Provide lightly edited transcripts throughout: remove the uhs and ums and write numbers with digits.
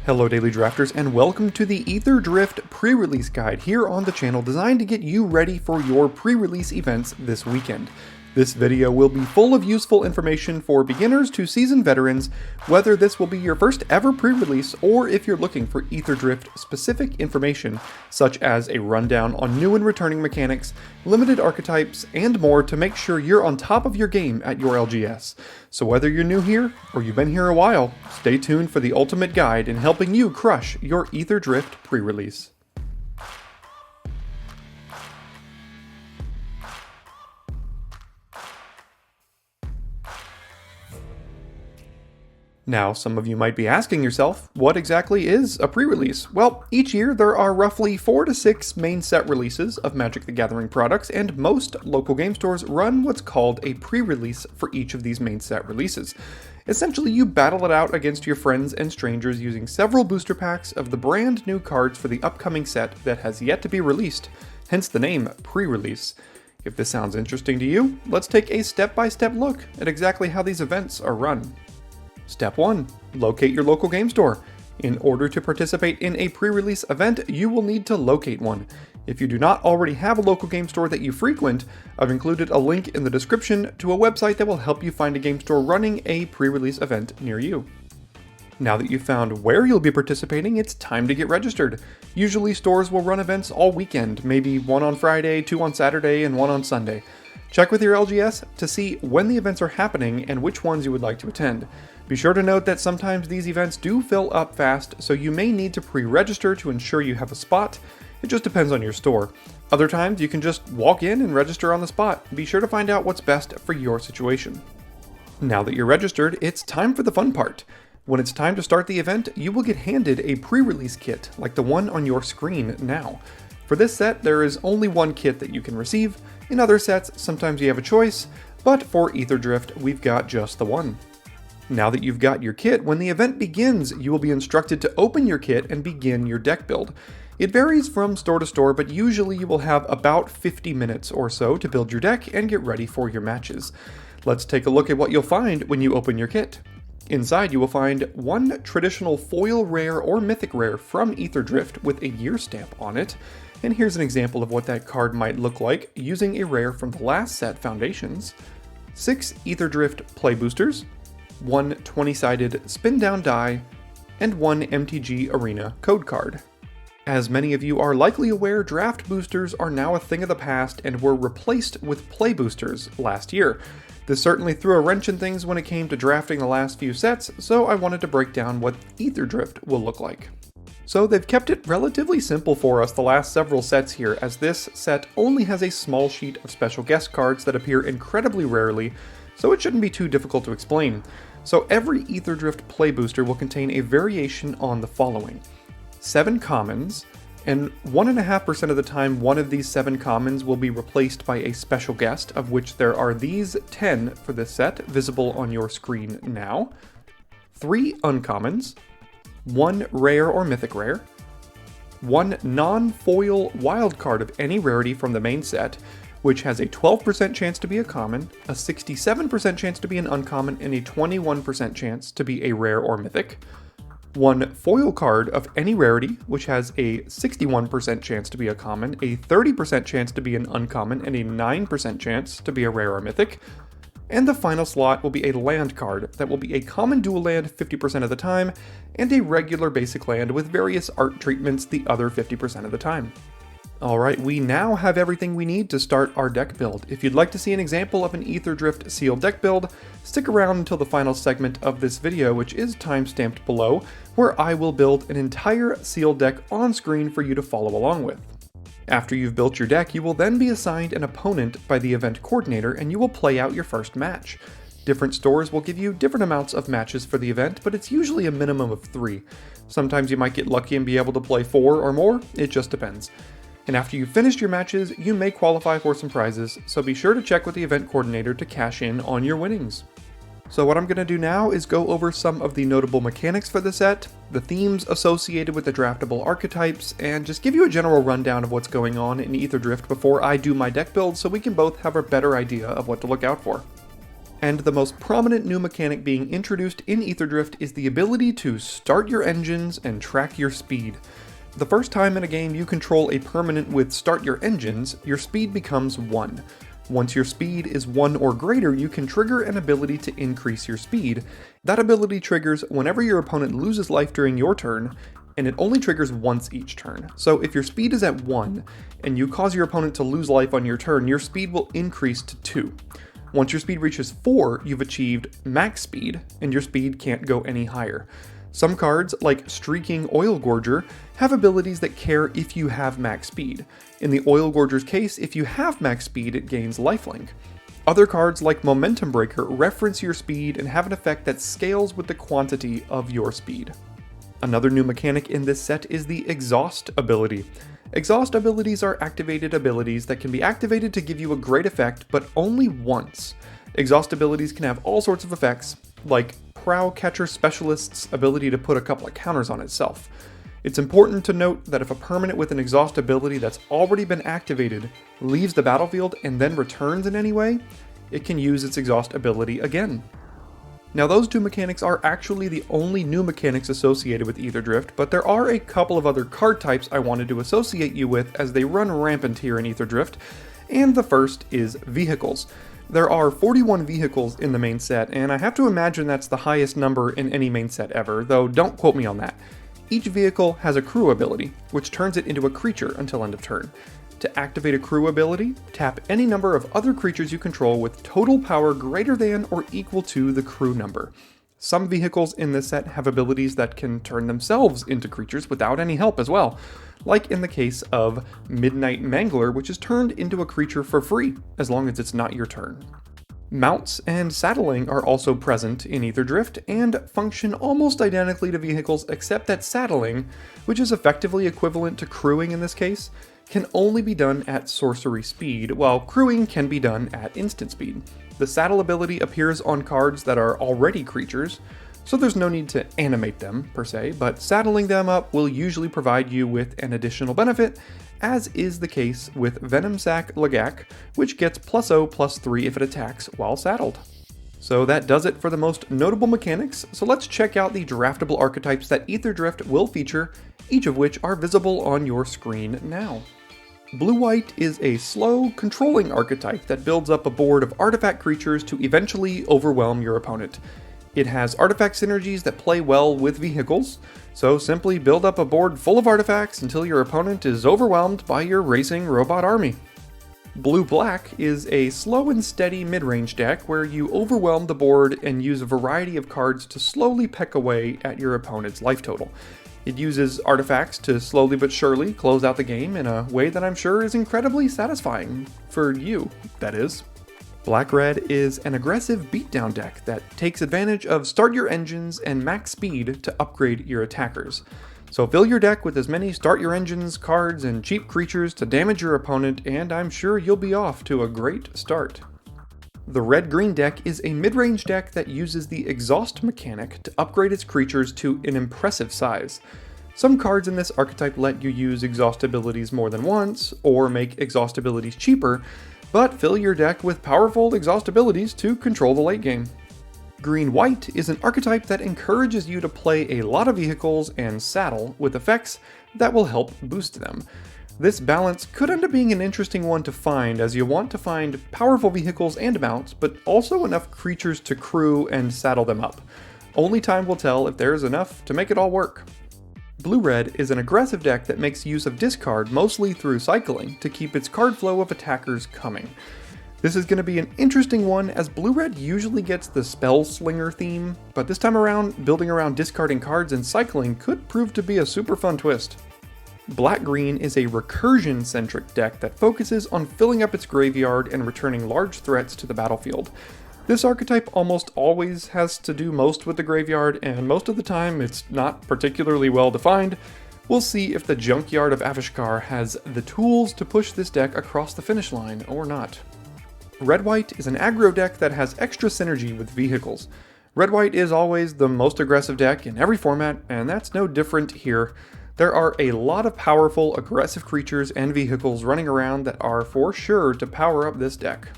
Hello Daily Drafters and welcome to the Aetherdrift pre-release guide here on the channel designed to get you ready for your pre-release events this weekend. This video will be full of useful information for beginners to seasoned veterans, whether this will be your first ever pre-release or if you're looking for Aetherdrift specific information such as a rundown on new and returning mechanics, limited archetypes, and more to make sure you're on top of your game at your LGS. So whether you're new here or you've been here a while, stay tuned for the ultimate guide in helping you crush your Aetherdrift pre-release. Now, some of you might be asking yourself, what exactly is a pre-release? Well, each year there are roughly 4 to 6 main set releases of Magic the Gathering products, and most local game stores run what's called a pre-release for each of these main set releases. Essentially, you battle it out against your friends and strangers using several booster packs of the brand new cards for the upcoming set that has yet to be released, hence the name pre-release. If this sounds interesting to you, let's take a step-by-step look at exactly how these events are run. Step 1. Locate your local game store. In order to participate in a pre-release event, you will need to locate one. If you do not already have a local game store that you frequent, I've included a link in the description to a website that will help you find a game store running a pre-release event near you. Now that you've found where you'll be participating, it's time to get registered. Usually stores will run events all weekend, maybe one on Friday, 2 on Saturday, and 1 on Sunday. Check with your LGS to see when the events are happening and which ones you would like to attend. Be sure to note that sometimes these events do fill up fast, so you may need to pre-register to ensure you have a spot. It just depends on your store. Other times you can just walk in and register on the spot. Be sure to find out what's best for your situation. Now that you're registered, it's time for the fun part. When it's time to start the event, you will get handed a pre-release kit, like the one on your screen now. For this set, there is only one kit that you can receive. In other sets, sometimes you have a choice, but for Aetherdrift, we've got just the one. Now that you've got your kit, when the event begins, you will be instructed to open your kit and begin your deck build. It varies from store to store, but usually you will have about 50 minutes or so to build your deck and get ready for your matches. Let's take a look at what you'll find when you open your kit. Inside you will find one traditional foil rare or mythic rare from Aetherdrift with a year stamp on it. And here's an example of what that card might look like using a rare from the last set, Foundations, 6 Aetherdrift play boosters, 1 20-sided spin down die, and 1 MTG Arena code card. As many of you are likely aware, draft boosters are now a thing of the past and were replaced with play boosters last year. This certainly threw a wrench in things when it came to drafting the last few sets, so I wanted to break down what Aetherdrift will look like. So they've kept it relatively simple for us the last several sets here, as this set only has a small sheet of special guest cards that appear incredibly rarely, so it shouldn't be too difficult to explain. So every Aetherdrift play booster will contain a variation on the following: 7 commons, and 1.5% of the time one of these 7 commons will be replaced by a special guest, of which there are these 10 for this set, visible on your screen now, 3 uncommons, 1 rare or mythic rare, 1 non-foil wildcard of any rarity from the main set, which has a 12% chance to be a common, a 67% chance to be an uncommon, and a 21% chance to be a rare or mythic, 1 foil card of any rarity, which has a 61% chance to be a common, a 30% chance to be an uncommon, and a 9% chance to be a rare or mythic. And the final slot will be a land card that will be a common dual land 50% of the time, and a regular basic land with various art treatments the other 50% of the time. Alright, we now have everything we need to start our deck build. If you'd like to see an example of an Aetherdrift sealed deck build, stick around until the final segment of this video, which is timestamped below, where I will build an entire sealed deck on screen for you to follow along with. After you've built your deck, you will then be assigned an opponent by the event coordinator and you will play out your first match. Different stores will give you different amounts of matches for the event, but it's usually a minimum of 3. Sometimes you might get lucky and be able to play 4 or more, it just depends. And after you've finished your matches, you may qualify for some prizes, so be sure to check with the event coordinator to cash in on your winnings. So what I'm going to do now is go over some of the notable mechanics for the set, the themes associated with the draftable archetypes, and just give you a general rundown of what's going on in Aetherdrift before I do my deck build so we can both have a better idea of what to look out for. And the most prominent new mechanic being introduced in Aetherdrift is the ability to start your engines and track your speed. The first time in a game you control a permanent with start your engines, your speed becomes 1. Once your speed is 1 or greater, you can trigger an ability to increase your speed. That ability triggers whenever your opponent loses life during your turn, and it only triggers once each turn. So if your speed is at 1, and you cause your opponent to lose life on your turn, your speed will increase to 2. Once your speed reaches 4, you've achieved max speed, and your speed can't go any higher. Some cards, like Streaking Oil Gorger, have abilities that care if you have max speed. In the Oil Gorger's case, if you have max speed, it gains lifelink. Other cards, like Momentum Breaker, reference your speed and have an effect that scales with the quantity of your speed. Another new mechanic in this set is the Exhaust ability. Exhaust abilities are activated abilities that can be activated to give you a great effect, but only once. Exhaust abilities can have all sorts of effects, like Prow Catcher Specialist's ability to put a couple of counters on itself. It's important to note that if a permanent with an exhaust ability that's already been activated leaves the battlefield and then returns in any way, it can use its exhaust ability again. Now those two mechanics are actually the only new mechanics associated with Aetherdrift, but there are a couple of other card types I wanted to associate you with as they run rampant here in Aetherdrift, and the first is vehicles. There are 41 vehicles in the main set, and I have to imagine that's the highest number in any main set ever, though don't quote me on that. Each vehicle has a crew ability, which turns it into a creature until end of turn. To activate a crew ability, tap any number of other creatures you control with total power greater than or equal to the crew number. Some vehicles in this set have abilities that can turn themselves into creatures without any help as well, like in the case of Midnight Mangler, which is turned into a creature for free, as long as it's not your turn. Mounts and saddling are also present in Aetherdrift and function almost identically to vehicles, except that saddling, which is effectively equivalent to crewing in this case, can only be done at sorcery speed, while crewing can be done at instant speed. The saddle ability appears on cards that are already creatures, so there's no need to animate them per se, but saddling them up will usually provide you with an additional benefit, as is the case with Venomsac Lagak, which gets +0/+3 if it attacks while saddled. So that does it for the most notable mechanics, so let's check out the draftable archetypes that Aetherdrift will feature, each of which are visible on your screen now. Blue-White is a slow, controlling archetype that builds up a board of artifact creatures to eventually overwhelm your opponent. It has artifact synergies that play well with vehicles, so simply build up a board full of artifacts until your opponent is overwhelmed by your racing robot army. Blue-Black is a slow and steady mid-range deck where you overwhelm the board and use a variety of cards to slowly peck away at your opponent's life total. It uses artifacts to slowly but surely close out the game in a way that I'm sure is incredibly satisfying. For you, that is. Black-Red is an aggressive beatdown deck that takes advantage of start your engines and max speed to upgrade your attackers. So fill your deck with as many start your engines cards and cheap creatures to damage your opponent, and I'm sure you'll be off to a great start. The Red-Green deck is a mid-range deck that uses the Exhaust mechanic to upgrade its creatures to an impressive size. Some cards in this archetype let you use Exhaust abilities more than once, or make Exhaust abilities cheaper, but fill your deck with powerful Exhaust abilities to control the late game. Green-White is an archetype that encourages you to play a lot of vehicles and saddle with effects that will help boost them. This balance could end up being an interesting one to find, as you want to find powerful vehicles and mounts, but also enough creatures to crew and saddle them up. Only time will tell if there's enough to make it all work. Blue-Red is an aggressive deck that makes use of discard mostly through cycling to keep its card flow of attackers coming. This is going to be an interesting one, as Blue-Red usually gets the Spell Slinger theme, but this time around, building around discarding cards and cycling could prove to be a super fun twist. Black-Green is a recursion-centric deck that focuses on filling up its graveyard and returning large threats to the battlefield. This archetype almost always has to do most with the graveyard, and most of the time it's not particularly well defined. We'll see if the Junkyard of Avishkar has the tools to push this deck across the finish line or not. Red-White is an aggro deck that has extra synergy with vehicles. Red-White is always the most aggressive deck in every format, and that's no different here. There are a lot of powerful, aggressive creatures and vehicles running around that are for sure to power up this deck.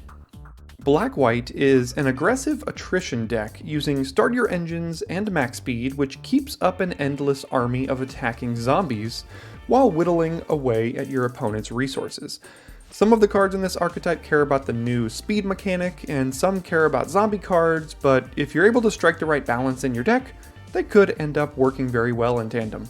Black-White is an aggressive attrition deck using start your engines and max speed, which keeps up an endless army of attacking zombies while whittling away at your opponent's resources. Some of the cards in this archetype care about the new speed mechanic, and some care about zombie cards, but if you're able to strike the right balance in your deck, they could end up working very well in tandem.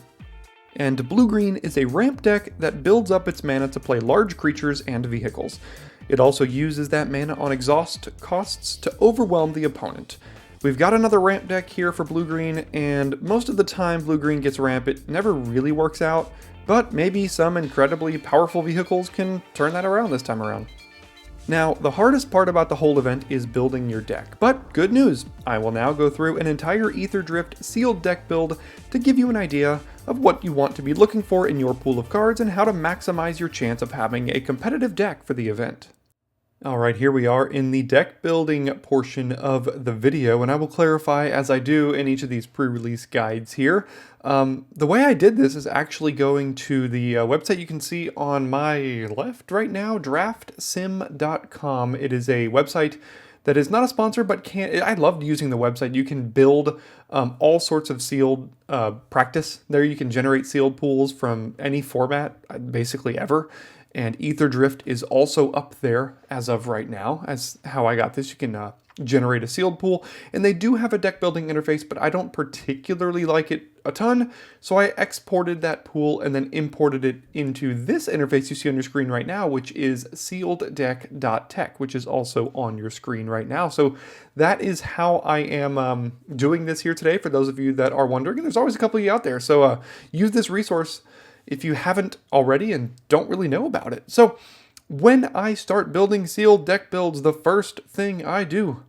And Blue-Green is a ramp deck that builds up its mana to play large creatures and vehicles. It also uses that mana on exhaust costs to overwhelm the opponent. We've got another ramp deck here for Blue-Green, and most of the time Blue-Green gets ramp, it never really works out, but maybe some incredibly powerful vehicles can turn that around this time around. Now, the hardest part about the whole event is building your deck, but good news! I will now go through an entire Aetherdrift sealed deck build to give you an idea of what you want to be looking for in your pool of cards and how to maximize your chance of having a competitive deck for the event. Alright, here we are in the deck building portion of the video, and I will clarify as I do in each of these pre-release guides here. The way I did this is actually going to the website you can see on my left right now, draftsim.com. It is a website that is not a sponsor, but I loved using the website. You can build all sorts of sealed practice. There you can generate sealed pools from any format, basically ever. And Aetherdrift is also up there as of right now, as how I got this. You can generate a sealed pool, and they do have a deck building interface, but I don't particularly like it a ton, so I exported that pool and then imported it into this interface you see on your screen right now, which is sealeddeck.tech, which is also on your screen right now. So that is how I am doing this here today, for those of you that are wondering, and there's always a couple of you out there, so use this resource if you haven't already and don't really know about it. So when I start building sealed deck builds, the first thing I do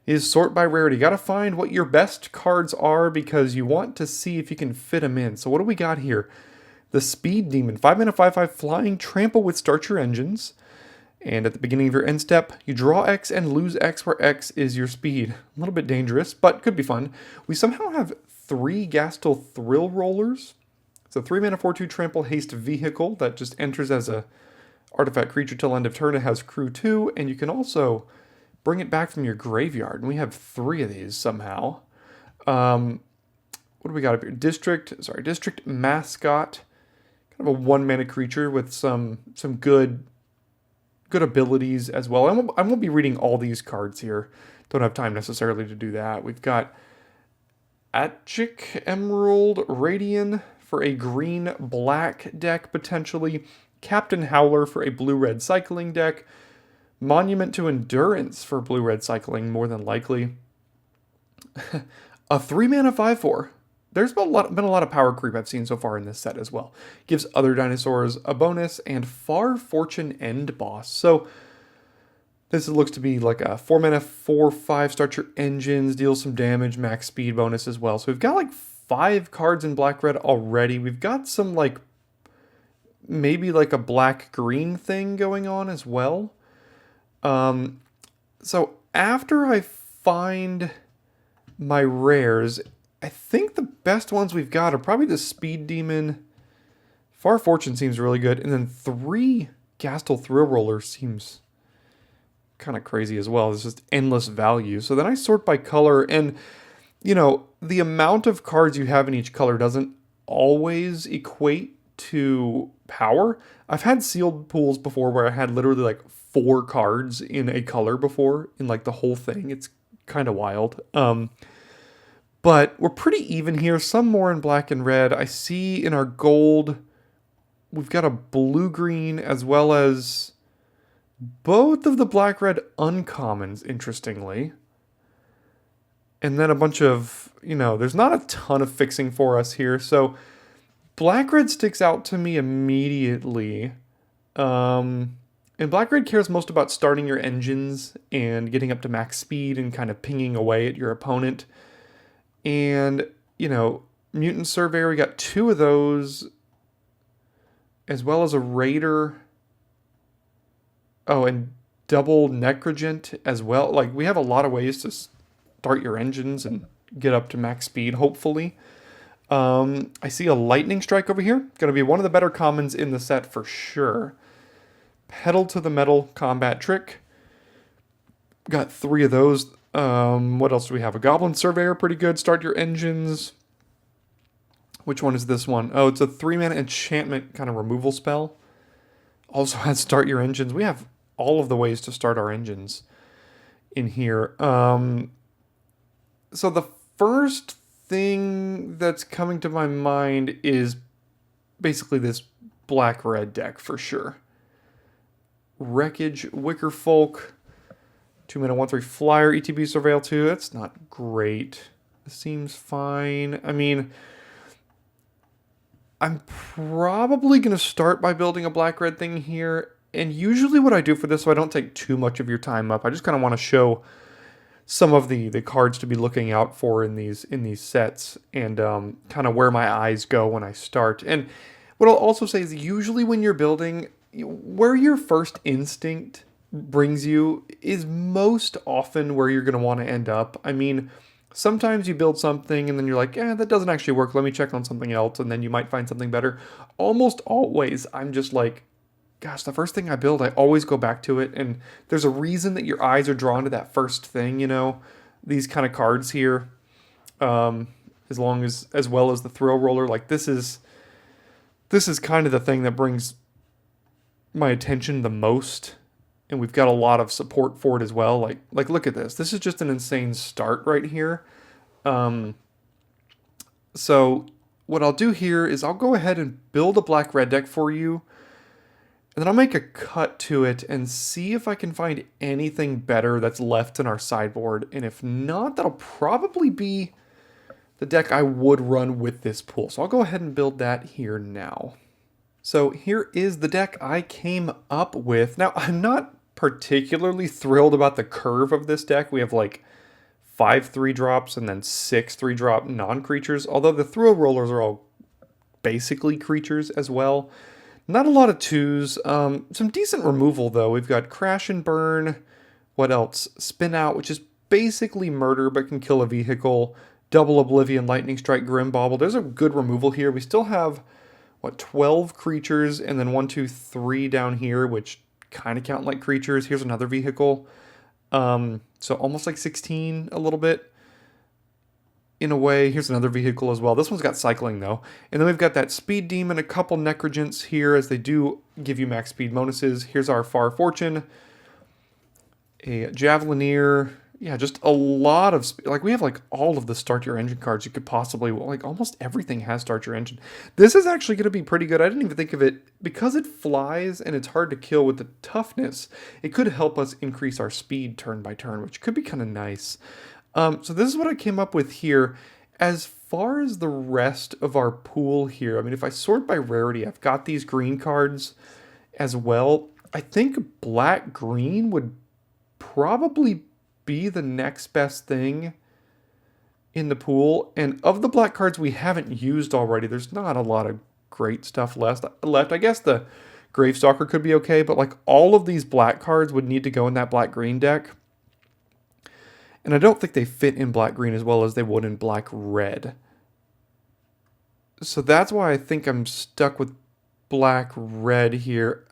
is sort by rarity. Got to find what your best cards are because you want to see if you can fit them in. So what do we got here? The Speed Demon, 5 mana 5/5 flying, trample with start your engines. And at the beginning of your end step, you draw X and lose X, where X is your speed. A little bit dangerous, but could be fun. We somehow have 3 Gastel Thrill Rollers. It's a 3 mana 4/2 trample haste vehicle that just enters as a artifact creature till end of turn. It has crew 2, and you can also bring it back from your graveyard. And we have 3 of these somehow. What do we got up here? District Mascot. Kind of a 1 mana creature with some good abilities as well. I won't be reading all these cards here. Don't have time necessarily to do that. We've got Atchik Emerald Radian for a green-black deck, potentially. Captain Howler for a blue-red cycling deck. Monument to Endurance for blue-red cycling, more than likely. A 3 mana 5/4. There's been a lot of power creep I've seen so far in this set as well. Gives other dinosaurs a bonus, and Far Fortune End Boss. So this looks to be like a 4 mana 4/5, start your engines, deal some damage, max speed bonus as well. So we've got like 5 cards in black-red already. We've got some maybe like a black-green thing going on as well. So after I find my rares, I think the best ones we've got are probably the Speed Demon. Far Fortune seems really good. And then 3 Gastel Thrill Rollers seems kind of crazy as well. It's just endless value. So then I sort by color, and you know, the amount of cards you have in each color doesn't always equate to power. I've had sealed pools before where I had literally like 4 cards in a color before, in like the whole thing. It's kind of wild. But we're pretty even here. Some more in black and red. I see in our gold, we've got a blue-green as well as both of the black-red uncommons, interestingly. And then a bunch of, there's not a ton of fixing for us here. So black-red sticks out to me immediately. And black-red cares most about starting your engines and getting up to max speed and kind of pinging away at your opponent. And, Mutant Surveyor, we got 2 of those, as well as a Raider. Oh, and double Necrogent as well. Like, we have a lot of ways to start your engines and get up to max speed, hopefully. I see a Lightning Strike over here. Going to be one of the better commons in the set for sure. Pedal to the Metal combat trick. Got 3 of those. What else do we have? A Goblin Surveyor, pretty good. Start your engines. Which one is this one? Oh, it's a 3-mana enchantment kind of removal spell. Also has start your engines. We have all of the ways to start our engines in here. So the first thing that's coming to my mind is basically this black-red deck for sure. Wreckage, Wicker Folk, 2-mana 1/3 flyer, ETB Surveil 2. That's not great. This seems fine. I mean, I'm probably going to start by building a black-red thing here. And usually what I do for this, so I don't take too much of your time up, I just kind of want to show some of the cards to be looking out for in these sets, and kind of where my eyes go when I start. And what I'll also say is usually when you're building, where your first instinct brings you is most often where you're going to want to end up. I mean, sometimes you build something and then you're like, yeah, that doesn't actually work. Let me check on something else, and then you might find something better. Almost always, I'm just like, gosh, the first thing I build, I always go back to it. And there's a reason that your eyes are drawn to that first thing, you know, these kind of cards here. As well as the Thrill Roller, like this is kind of the thing that brings my attention the most. And we've got a lot of support for it as well. Like look at this. This is just an insane start right here. So what I'll do here is I'll go ahead and build a black-red deck for you. And then I'll make a cut to it and see if I can find anything better that's left in our sideboard. And if not, that'll probably be the deck I would run with this pool. So I'll go ahead and build that here now. So here is the deck I came up with. Now, I'm not particularly thrilled about the curve of this deck. We have like 5 3-drops and then 6 3-drop non-creatures. Although the Thrill Rollers are all basically creatures as well. Not a lot of 2s. Some decent removal, though. We've got Crash and Burn. What else? Spin Out, which is basically murder but can kill a vehicle. Double Oblivion, Lightning Strike, Grim Bauble. There's a good removal here. We still have, 12 creatures, and then 1, 2, 3 down here, which kind of count like creatures. Here's another vehicle. So almost like 16 a little bit. In a way, here's another vehicle as well. This one's got cycling, though. And then we've got that Speed Demon, a couple Necrogents here, as they do give you max speed bonuses. Here's our Far Fortune, a Javelineer. Yeah, just a lot of... Like, we have, like, all of the Start Your Engine cards you could possibly... Like, almost everything has Start Your Engine. This is actually going to be pretty good. I didn't even think of it. Because it flies and it's hard to kill with the toughness, it could help us increase our speed turn by turn, which could be kind of nice. So this is what I came up with here. As far as the rest of our pool here, I mean, if I sort by rarity, I've got these green cards as well. I think black-green would probably be the next best thing in the pool. And of the black cards we haven't used already, there's not a lot of great stuff left. I guess the Gravestalker could be okay, but like all of these black cards would need to go in that black-green deck. And I don't think they fit in black-green as well as they would in black-red. So that's why I think I'm stuck with black-red here.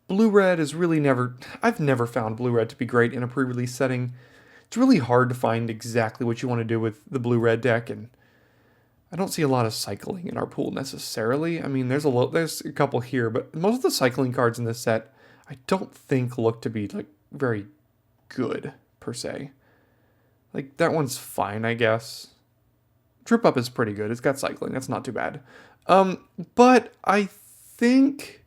Blue-red is really never... I've never found blue-red to be great in a pre-release setting. It's really hard to find exactly what you want to do with the blue-red deck, and I don't see a lot of cycling in our pool necessarily. I mean, there's a couple here, but most of the cycling cards in this set I don't think look to be like very good. Per se. Like, that one's fine, I guess. Trip Up is pretty good. It's got cycling. That's not too bad. But I think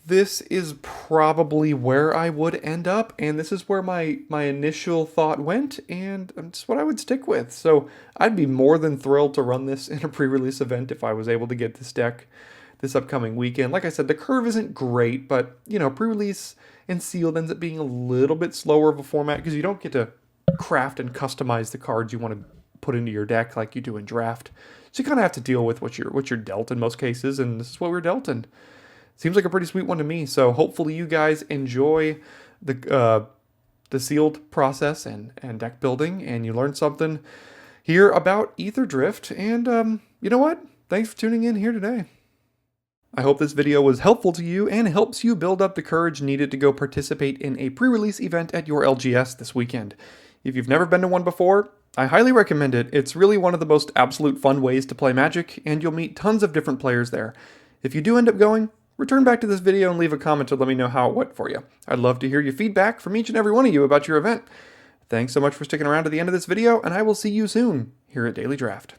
this is probably where I would end up, and this is where my initial thought went, and it's what I would stick with. So I'd be more than thrilled to run this in a pre-release event if I was able to get this deck this upcoming weekend. Like I said, the curve isn't great, but, you know, pre-release and sealed ends up being a little bit slower of a format because you don't get to craft and customize the cards you want to put into your deck like you do in draft. So you kind of have to deal with what you're dealt in most cases, and this is what we're dealt in. Seems like a pretty sweet one to me. So hopefully you guys enjoy the sealed process and deck building, and you learned something here about Aetherdrift. And you know what? Thanks for tuning in here today. I hope this video was helpful to you and helps you build up the courage needed to go participate in a pre-release event at your LGS this weekend. If you've never been to one before, I highly recommend it. It's really one of the most absolute fun ways to play Magic, and you'll meet tons of different players there. If you do end up going, return back to this video and leave a comment to let me know how it went for you. I'd love to hear your feedback from each and every one of you about your event. Thanks so much for sticking around to the end of this video, and I will see you soon here at Daily Draft.